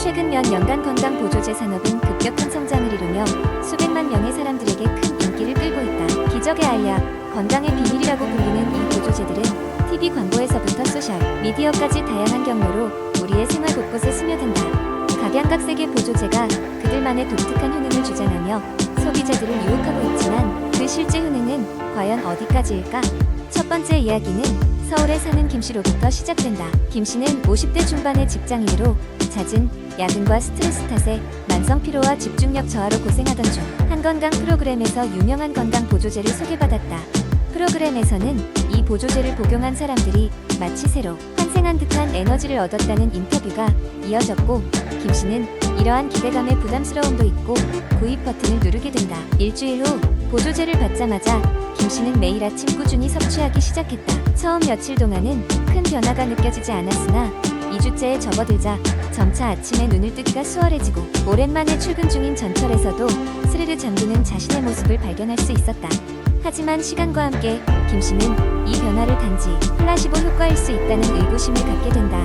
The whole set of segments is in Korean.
최근 몇 년간 건강보조제 산업은 급격한 성장을 이루며 수백만 명의 사람들에게 큰 인기를 끌고 있다. 기적의 알약, 건강의 비밀이라고 불리는 이 보조제들은 TV 광고에서부터 소셜, 미디어까지 다양한 경로로 우리의 생활 곳곳에 스며든다. 각양각색의 보조제가 그들만의 독특한 효능을 주장하며 소비자들을 유혹하고 있지만 그 실제 효능은 과연 어디까지일까? 첫 번째 이야기는 서울에 사는 김씨로부터 시작된다. 김씨는 50대 중반의 직장인으로 잦은 야근과 스트레스 탓에 만성 피로와 집중력 저하로 고생하던 중 한 건강 프로그램에서 유명한 건강 보조제를 소개받았다. 프로그램에서는 이 보조제를 복용한 사람들이 마치 새로 환생한 듯한 에너지를 얻었다는 인터뷰가 이어졌고, 김씨는 이러한 기대감에 부담스러움도 있고 구입 버튼을 누르게 된다. 일주일 후 보조제를 받자마자 김씨는 매일 아침 꾸준히 섭취하기 시작했다. 처음 며칠 동안은 큰 변화가 느껴지지 않았으나 2주째에 접어들자 점차 아침에 눈을 뜨기가 수월해지고 오랜만에 출근 중인 전철에서도 스르르 잠드는 자신의 모습을 발견할 수 있었다. 하지만 시간과 함께 김씨는 이 변화를 단지 플라시보 효과일 수 있다는 의구심을 갖게 된다.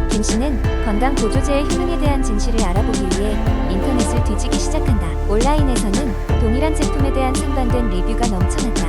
김씨는 건강 보조제의 효능에 대한 진실을 알아보기 위해 인터넷을 뒤지기 시작한다. 온라인에서는 동일한 제품에 대한 상반된 리뷰가 넘쳐났다.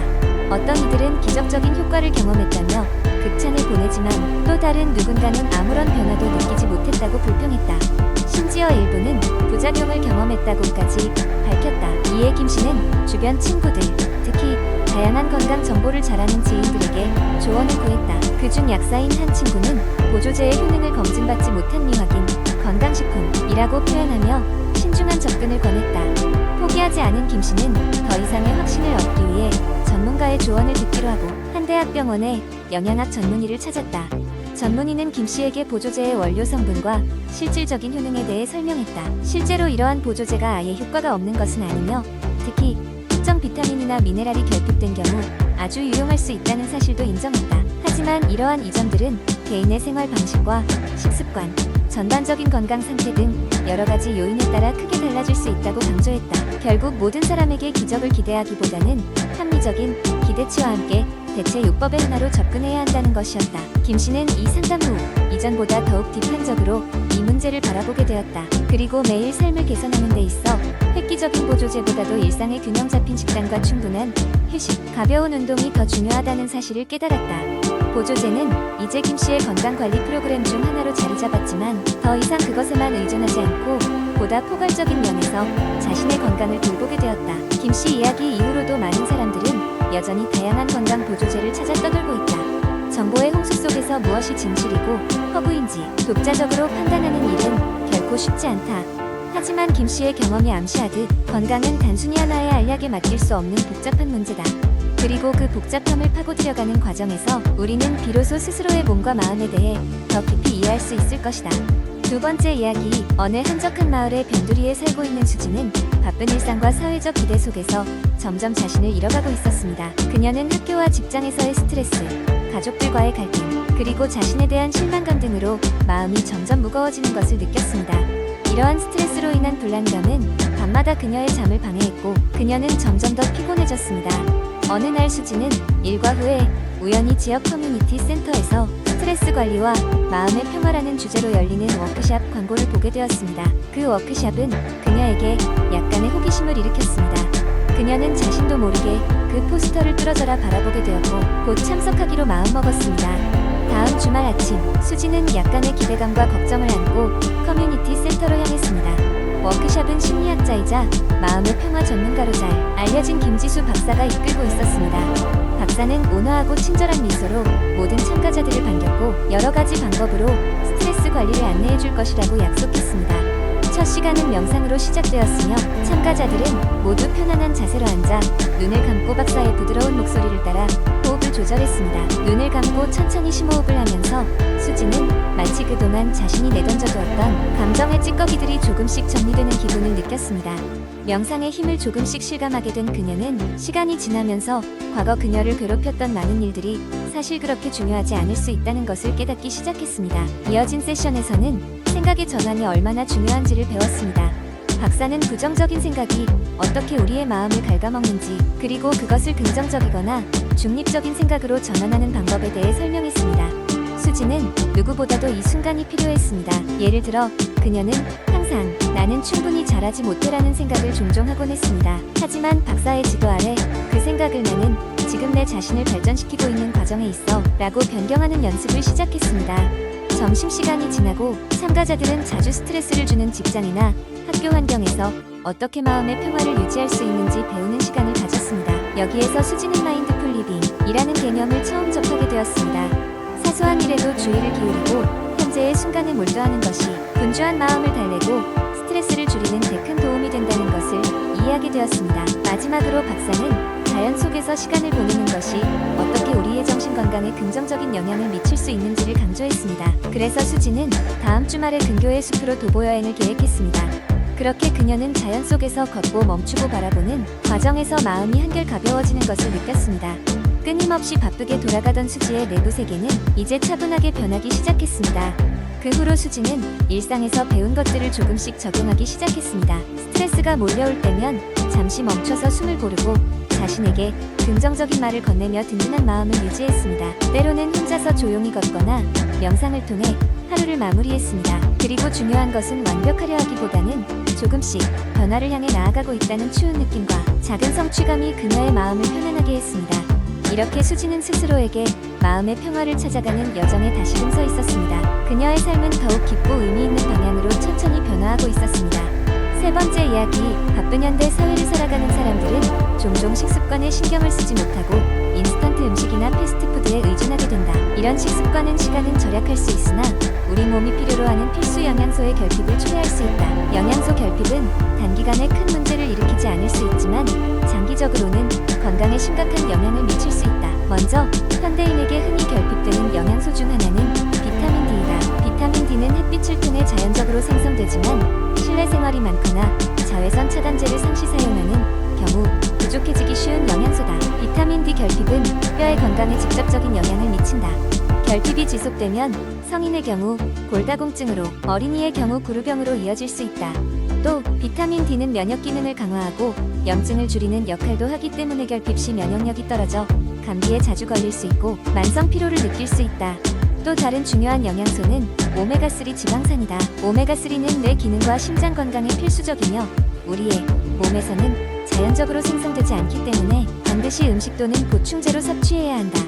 어떤 이들은 기적적인 효과를 경험했다며 극찬을 보내지만 또 다른 누군가는 아무런 변화도 느끼지 못했다고 불평했다. 심지어 일부는 부작용을 경험했다고까지 밝혔다. 이에 김씨는 주변 친구들, 특히 다양한 건강 정보를 잘 아는 지인들에게 조언을 구했다. 그중 약사인 한 친구는 보조제의 효능을 검증받지 못한 미확인 건강식품이라고 표현하며 신중한 접근을 권했다. 포기하지 않은 김씨는 더 이상의 확신을 얻기 위해 전문가의 조언을 듣기로 하고 한 대학병원의 영양학 전문의를 찾았다. 전문의는 김씨에게 보조제의 원료 성분과 실질적인 효능에 대해 설명했다. 실제로 이러한 보조제가 아예 효과가 없는 것은 아니며 특히 특정 비타민이나 미네랄이 결핍된 경우 아주 유용할 수 있다는 사실도 인정했다. 하지만 이러한 이점들은 개인의 생활 방식과 식습관, 전반적인 건강 상태 등 여러 가지 요인에 따라 크게 달라질 수 있다고 강조했다. 결국 모든 사람에게 기적을 기대하기보다는 합리적인 기대치와 함께 대체 요법의 하나로 접근해야 한다는 것이었다. 김씨는 이 상담 후 이전보다 더욱 뒷편적으로 이 문제를 바라보게 되었다. 그리고 매일 삶을 개선하는 데 있어 획기적인 보조제보다도 일상의 균형 잡힌 식단과 충분한 휴식, 가벼운 운동이 더 중요하다는 사실을 깨달았다. 보조제는 이제 김씨의 건강관리 프로그램 중 하나로 자리 잡았지만 더 이상 그것에만 의존하지 않고 보다 포괄적인 면에서 자신의 건강을 돌보게 되었다. 김씨 이야기 이후로도 많은 사람들은 여전히 다양한 건강 보조제를 찾아 떠돌고 있다. 정보의 홍수 속에서 무엇이 진실이고 허구인지 독자적으로 판단하는 일은 결코 쉽지 않다. 하지만 김씨의 경험이 암시하듯 건강은 단순히 하나의 알약에 맡길 수 없는 복잡한 문제다. 그리고 그 복잡함을 파고들여가는 과정에서 우리는 비로소 스스로의 몸과 마음에 대해 더 깊이 이해할 수 있을 것이다. 두 번째 이야기, 어느 한적한 마을의 변두리에 살고 있는 수지는 바쁜 일상과 사회적 기대 속에서 점점 자신을 잃어가고 있었습니다. 그녀는 학교와 직장에서의 스트레스, 가족들과의 갈등, 그리고 자신에 대한 실망감 등으로 마음이 점점 무거워지는 것을 느꼈습니다. 이러한 스트레스로 인한 불안감은 밤마다 그녀의 잠을 방해했고 그녀는 점점 더 피곤해졌습니다. 어느 날 수지는 일과 후에 우연히 지역 커뮤니티 센터에서 스트레스 관리와 마음의 평화라는 주제로 열리는 워크샵 광고를 보게 되었습니다. 그 워크샵은 그녀에게 약간의 호기심을 일으켰습니다. 그녀는 자신도 모르게 그 포스터를 뚫어져라 바라보게 되었고 곧 참석하기로 마음먹었습니다. 다음 주말 아침, 수지는 약간의 기대감과 걱정을 안고 커뮤니티 센터로 향했습니다. 워크샵은 심리학자이자 마음의 평화 전문가로 잘 알려진 김지수 박사가 이끌고 있었습니다. 박사는 온화하고 친절한 미소로 모든 참가자들을 반겼고 여러 가지 방법으로 스트레스 관리를 안내해 줄 것이라고 약속했습니다. 첫 시간은 명상으로 시작되었으며 참가자들은 모두 편안한 자세로 앉아 눈을 감고 박사의 부드러운 목소리를 따라 호흡을 조절했습니다. 눈을 감고 천천히 심호흡을 하면서 수지는 마치 그동안 자신이 내던져두었던 감정의 찌꺼기들이 조금씩 정리되는 기분을 느꼈습니다. 명상의 힘을 조금씩 실감하게 된 그녀는 시간이 지나면서 과거 그녀를 괴롭혔던 많은 일들이 사실 그렇게 중요하지 않을 수 있다는 것을 깨닫기 시작했습니다. 이어진 세션에서는 생각의 전환이 얼마나 중요한지를 배웠습니다. 박사는 부정적인 생각이 어떻게 우리의 마음을 갉아먹는지, 그리고 그것을 긍정적이거나 중립적인 생각으로 전환하는 방법에 대해 설명했습니다. 수지는 누구보다도 이 순간이 필요했습니다. 예를 들어 그녀는 항상 나는 충분히 잘하지 못해라는 생각을 종종 하곤 했습니다. 하지만 박사의 지도 아래 그 생각을 나는 지금 내 자신을 발전시키고 있는 과정에 있어 라고 변경하는 연습을 시작했습니다. 점심시간이 지나고 참가자들은 자주 스트레스를 주는 직장이나 학교 환경에서 어떻게 마음의 평화를 유지할 수 있는지 배우는 시간을 가졌습니다. 여기에서 수지는 마인드풀 리빙이라는 개념을 처음 접하게 되었습니다. 사소한 일에도 주의를 기울이고 현재의 순간에 몰두하는 것이 분주한 마음을 달래고 스트레스를 줄이는 데 큰 도움이 된다는 것을 이해하게 되었습니다. 마지막으로 박사는 자연 속에서 시간을 보내는 것이 어떻게 우리의 정신 건강에 긍정적인 영향을 미칠 수 있는지를 강조했습니다. 그래서 수지는 다음 주말에 근교의 숲으로 도보 여행을 계획했습니다. 그렇게 그녀는 자연 속에서 걷고 멈추고 바라보는 과정에서 마음이 한결 가벼워지는 것을 느꼈습니다. 끊임없이 바쁘게 돌아가던 수지의 내부 세계는 이제 차분하게 변하기 시작했습니다. 그 후로 수지는 일상에서 배운 것들을 조금씩 적용하기 시작했습니다. 스트레스가 몰려올 때면 잠시 멈춰서 숨을 고르고 자신에게 긍정적인 말을 건네며 든든한 마음을 유지했습니다. 때로는 혼자서 조용히 걷거나 명상을 통해 하루를 마무리했습니다. 그리고 중요한 것은 완벽하려 하기보다는 조금씩 변화를 향해 나아가고 있다는 추운 느낌과 작은 성취감이 그녀의 마음을 편안하게 했습니다. 이렇게 수지는 스스로에게 마음의 평화를 찾아가는 여정에 다시금 서 있었습니다. 그녀의 삶은 더욱 깊고 의미 있는 방향으로 천천히 변화하고 있었습니다. 세 번째 이야기, 바쁜 현대 사회를 살아가는 사람들은 종종 식습관에 신경을 쓰지 못하고 인스턴트 음식이나 패스트푸드에 의존하게 된다. 이런 식습관은 시간은 절약할 수 있으나 우리 몸이 필요로 하는 필수 영양소의 결핍을 초래할 수 있다. 영양소 결핍은 단기간에 큰 문제를 일으키지 않을 수 있지만 장기적으로는 건강에 심각한 영향을 미칠 수 있다. 먼저 현대인에게 흔히 결핍되는 영양소 중 하나는 비타민 D이다. 비타민 D는 햇빛을 통해 자연적으로 생성되지만 실내 생활이 많거나 자외선 차단제를 상시 사용하는 경우 부족해지기 쉬운 영양소다. 비타민 D 결핍은 뼈의 건강에 직접적인 영향을 미친다. 결핍이 지속되면 성인의 경우 골다공증으로, 어린이의 경우 구루병으로 이어질 수 있다. 또 비타민 D는 면역 기능을 강화하고 염증을 줄이는 역할도 하기 때문에 결핍 시 면역력이 떨어져 감기에 자주 걸릴 수 있고 만성 피로를 느낄 수 있다. 또 다른 중요한 영양소는 오메가3 지방산이다. 오메가3는 뇌 기능과 심장 건강에 필수적이며 우리의 몸에서는 자연적으로 생성되지 않기 때문에 반드시 음식 또는 보충제로 섭취해야 한다.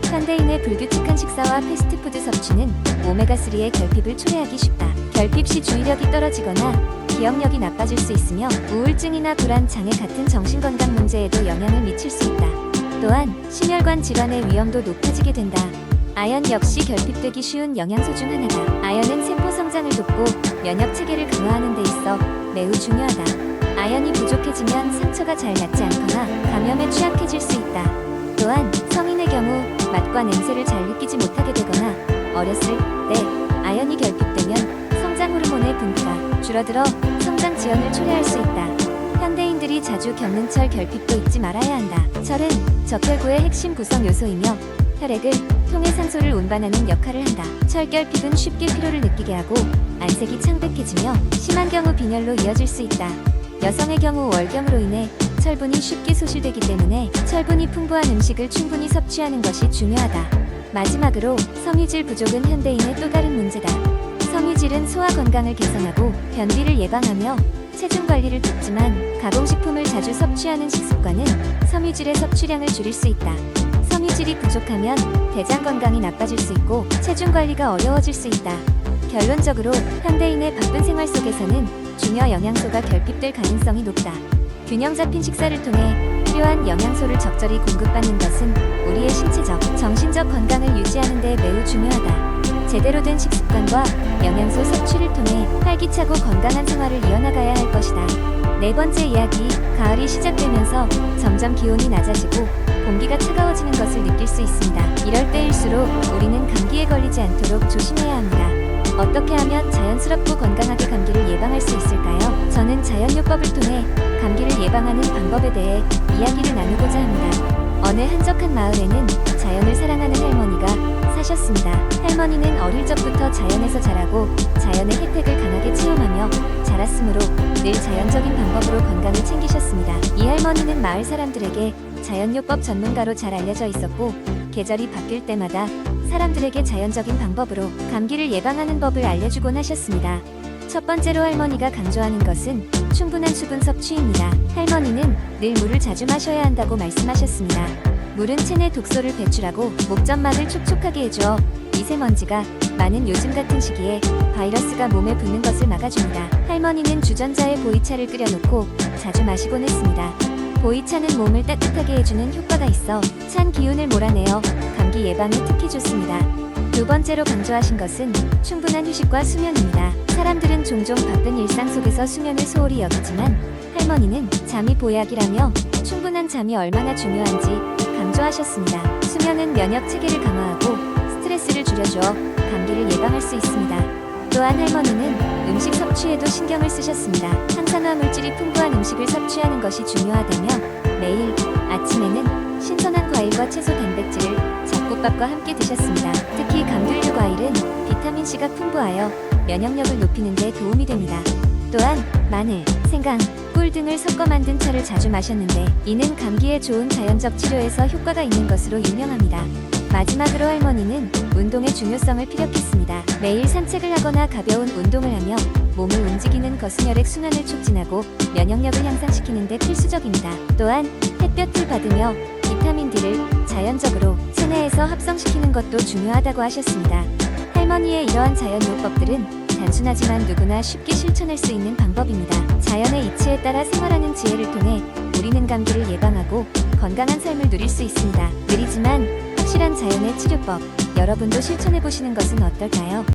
현대인의 불규칙한 식사와 패스트푸드 섭취는 오메가3의 결핍을 초래하기 쉽다. 결핍 시 주의력이 떨어지거나 기억력이 나빠질 수 있으며 우울증이나 불안, 장애 같은 정신건강 문제에도 영향을 미칠 수 있다. 또한 심혈관 질환의 위험도 높아지게 된다. 아연 역시 결핍되기 쉬운 영양소 중 하나다. 아연은 세포 성장을 돕고 면역 체계를 강화하는 데 있어 매우 중요하다. 아연이 부족해지면 상처가 잘 낫지 않거나 감염에 취약해질 수 있다. 또한 성인의 경우 맛과 냄새를 잘 느끼지 못하게 되거나 어렸을 때 아연이 결핍되면 성장 호르몬의 분비가 줄어들어 성장 지연을 초래할 수 있다. 현대인들이 자주 겪는 철 결핍도 잊지 말아야 한다. 철은 적혈구의 핵심 구성 요소이며 혈액을 통해 산소를 운반하는 역할을 한다. 철 결핍은 쉽게 피로를 느끼게 하고 안색이 창백해지며 심한 경우 빈혈로 이어질 수 있다. 여성의 경우 월경으로 인해 철분이 쉽게 소실되기 때문에 철분이 풍부한 음식을 충분히 섭취하는 것이 중요하다. 마지막으로 섬유질 부족은 현대인의 또 다른 문제다. 섬유질은 소화 건강을 개선하고 변비를 예방하며 체중 관리를 돕지만 가공식품을 자주 섭취하는 식습관은 섬유질의 섭취량을 줄일 수 있다. 섬유질이 부족하면 대장 건강이 나빠질 수 있고 체중 관리가 어려워질 수 있다. 결론적으로 현대인의 바쁜 생활 속에서는 중요 영양소가 결핍될 가능성이 높다. 균형 잡힌 식사를 통해 필요한 영양소를 적절히 공급받는 것은 우리의 신체적, 정신적 건강을 유지하는 데 매우 중요하다. 제대로 된 식습관과 영양소 섭취를 통해 활기차고 건강한 생활을 이어나가야 할 것이다. 네 번째 이야기, 가을이 시작되면서 점점 기온이 낮아지고 공기가 차가워지는 것을 느낄 수 있습니다. 이럴 때일수록 우리는 감기에 걸리지 않도록 조심해야 합니다. 어떻게 하면 자연스럽고 건강하게 감기를 예방할 수 있을까요? 저는 자연요법을 통해 감기를 예방하는 방법에 대해 이야기를 나누고자 합니다. 어느 한적한 마을에는 자연을 사랑하는 할머니가 사셨습니다. 할머니는 어릴 적부터 자연에서 자라고 자연의 혜택을 강하게 체험하며 자랐으므로 늘 자연적인 방법으로 건강을 챙기셨습니다. 이 할머니는 마을 사람들에게 자연요법 전문가로 잘 알려져 있었고 계절이 바뀔 때마다 사람들에게 자연적인 방법으로 감기를 예방하는 법을 알려주곤 하셨습니다. 첫 번째로 할머니가 강조하는 것은 충분한 수분 섭취입니다. 할머니는 늘 물을 자주 마셔야 한다고 말씀하셨습니다. 물은 체내 독소를 배출하고 목젖막을 촉촉하게 해주어 미세먼지가 많은 요즘 같은 시기에 바이러스가 몸에 붙는 것을 막아줍니다. 할머니는 주전자에 보이차를 끓여놓고 자주 마시곤 했습니다. 보이차는 몸을 따뜻하게 해주는 효과가 있어 찬 기운을 몰아내어 감기 예방에 특히 좋습니다. 두 번째로 강조하신 것은 충분한 휴식과 수면입니다. 사람들은 종종 바쁜 일상 속에서 수면을 소홀히 여기지만 할머니는 잠이 보약이라며 충분한 잠이 얼마나 중요한지 강조하셨습니다. 수면은 면역 체계를 강화하고 스트레스를 줄여주어 감기를 예방할 수 있습니다. 또한 할머니는 음식 섭취에도 신경을 쓰셨습니다. 항산화 물질이 풍부한 음식을 섭취하는 것이 중요하다며 매일 아침에는 신선한 과일과 채소 단백질을 잡곡밥과 함께 드셨습니다. 특히 감귤류 과일은 비타민C가 풍부하여 면역력을 높이는 데 도움이 됩니다. 또한 마늘, 생강, 꿀 등을 섞어 만든 차를 자주 마셨는데 이는 감기에 좋은 자연적 치료에서 효과가 있는 것으로 유명합니다. 마지막으로 할머니는 운동의 중요성을 피력했습니다. 매일 산책을 하거나 가벼운 운동을 하며 몸을 움직이는 것은 혈액 순환을 촉진하고 면역력을 향상시키는 데 필수적입니다. 또한 햇볕을 받으며 비타민 D를 자연적으로 체내에서 합성시키는 것도 중요하다고 하셨습니다. 할머니의 이러한 자연요법들은 단순하지만 누구나 쉽게 실천할 수 있는 방법입니다. 자연의 이치에 따라 생활하는 지혜를 통해 우리는 감기를 예방하고 건강한 삶을 누릴 수 있습니다. 느리지만 확실한 자연의 치료법, 여러분도 실천해보시는 것은 어떨까요?